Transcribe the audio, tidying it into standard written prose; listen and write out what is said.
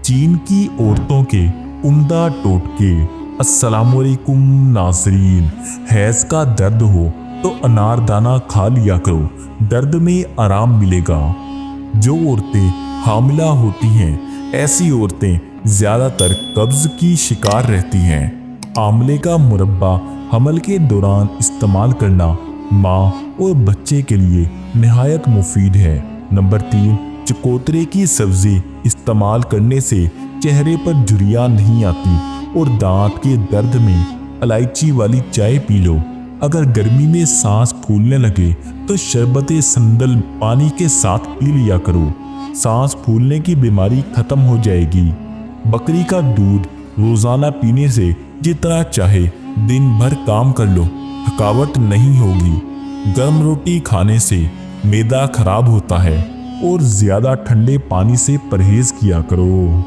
चीन की औरतों के उम्दा टोटके। अस्सलामुअलैकुम नाज़रीन। हैज़ का दर्द हो तो अनारदाना खा लिया करो, दर्द में आराम मिलेगा। जो औरतें हामिला होती हैं, ऐसी औरतें ज़्यादातर कब्ज़ की शिकार रहती हैं। आंवले का मुरब्बा हमल के दौरान इस्तेमाल करना माँ और बच्चे के लिए निहायत मुफीद है। नंबर 3, चकोतरे की सब्ज़ी इस्तेमाल करने से चेहरे पर झुर्रियाँ नहीं आती और दांत के दर्द में इलायची वाली चाय पी लो। अगर गर्मी में सांस फूलने लगे तो शरबत संदल पानी के साथ पी लिया करो, सांस फूलने की बीमारी खत्म हो जाएगी। बकरी का दूध रोजाना पीने से जितना चाहे दिन भर काम कर लो, थकावट नहीं होगी। गर्म रोटी खाने से मैदा खराब होता है और ज्यादा ठंडे पानी से परहेज किया करो।